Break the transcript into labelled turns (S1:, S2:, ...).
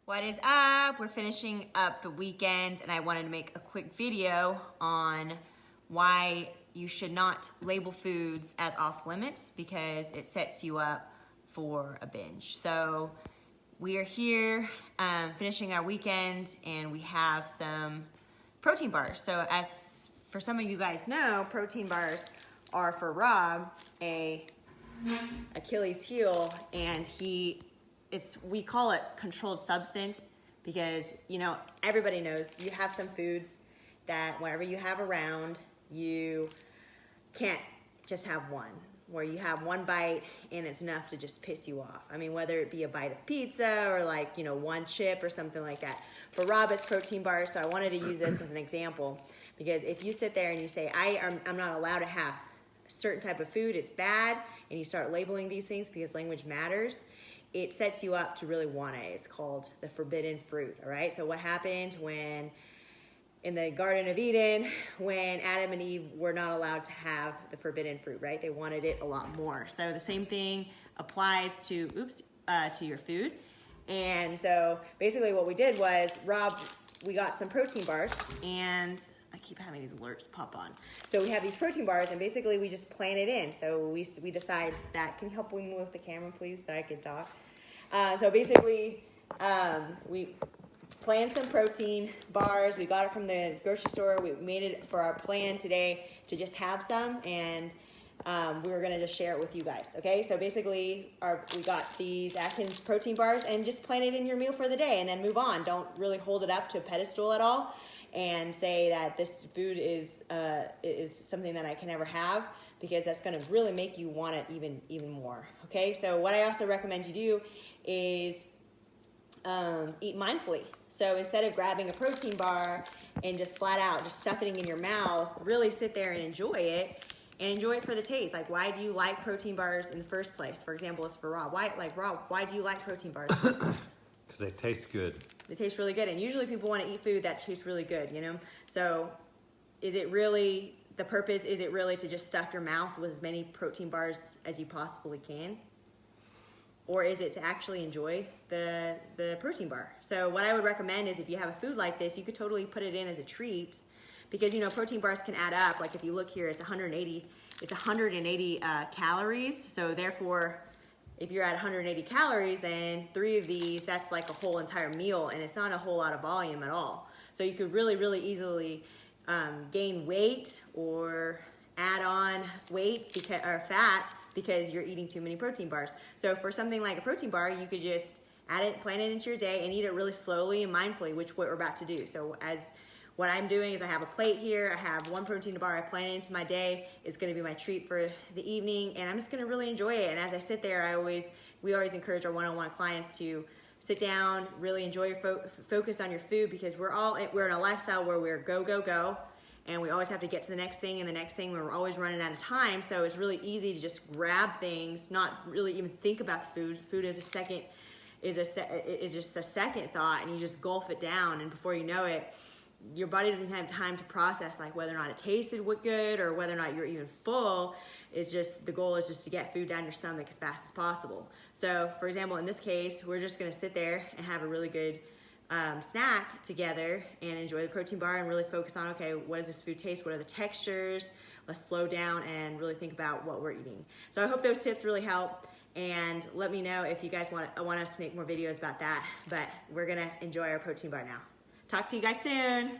S1: What is up? We're finishing up the weekend and I wanted to make a quick video on why you should not label foods as off limits because it sets you up for a binge. So we are here finishing our weekend and we have some protein bars. So as for some of you guys know, protein bars are for Rob a Achilles heel, and we call it controlled substance because, you know, everybody knows you have some foods that whenever you have around, you can't just have one, where you have one bite and it's enough to just piss you off. I mean, whether it be a bite of pizza or like, you know, one chip or something like that. For Rob, it's protein bars, so I wanted to use this as an example because if you sit there and you say, I'm not allowed to have a certain type of food, it's bad, and you start labeling these things because language matters, it sets you up to really want it. It's called the forbidden fruit, all right? So what happened when in the Garden of Eden, when Adam and Eve were not allowed to have the forbidden fruit, right? They wanted it a lot more. So the same thing applies to, to your food. And so basically what we did was, Rob, we got some protein bars, and I keep having these alerts pop on. So we have these protein bars, and basically we just plan it in. So we decide that, can you help me move the camera, please, so I can talk? So basically, we planned some protein bars. We got it from the grocery store. We made it for our plan today to just have some, and we were gonna just share it with you guys, okay? So basically, we got these Atkins protein bars, and just plan it in your meal for the day, and then move on. Don't really hold it up to a pedestal at all, and say that this food is something that I can never have, because that's gonna really make you want it even more, okay? So what I also recommend you do is eat mindfully. So instead of grabbing a protein bar and just flat out just stuffing it in your mouth, really sit there and enjoy it, and enjoy it for the taste. Like, why do you like protein bars in the first place? For example, it's for Rob. Rob, why do you like protein bars?
S2: Because they taste good.
S1: They taste really good, and usually people want to eat food that tastes really good, you know? So is it really, the purpose, is it really to just stuff your mouth with as many protein bars as you possibly can? Or is it to actually enjoy the protein bar? So what I would recommend is, if you have a food like this, you could totally put it in as a treat, because, you know, protein bars can add up. Like if you look here, it's 180 calories. So therefore, if you're at 180 calories, then 3 of these, that's like a whole entire meal, and it's not a whole lot of volume at all. So you could really, really easily gain weight or add on weight or fat because you're eating too many protein bars. So for something like a protein bar, you could just add it, plan it into your day, and eat it really slowly and mindfully, which what we're about to do. So what I'm doing is I have a plate here, I have one protein bar, I plan it into my day. It's gonna be my treat for the evening, and I'm just gonna really enjoy it. And as I sit there, we always encourage our one-on-one clients to sit down, really enjoy focus on your food, because we're in a lifestyle where we're go, go, go, and we always have to get to the next thing and the next thing. We're always running out of time, so it's really easy to just grab things, not really even think about the food. Food is just a second thought, and you just gulp it down, and before you know it, your body doesn't have time to process like whether or not it tasted good or whether or not you're even full. It's just, the goal is just to get food down your stomach as fast as possible. So for example, in this case, we're just gonna sit there and have a really good snack together and enjoy the protein bar, and really focus on, okay, what does this food taste? What are the textures? Let's slow down and really think about what we're eating. So I hope those tips really help, and let me know if you guys want us to make more videos about that. But we're gonna enjoy our protein bar now. Talk to you guys soon.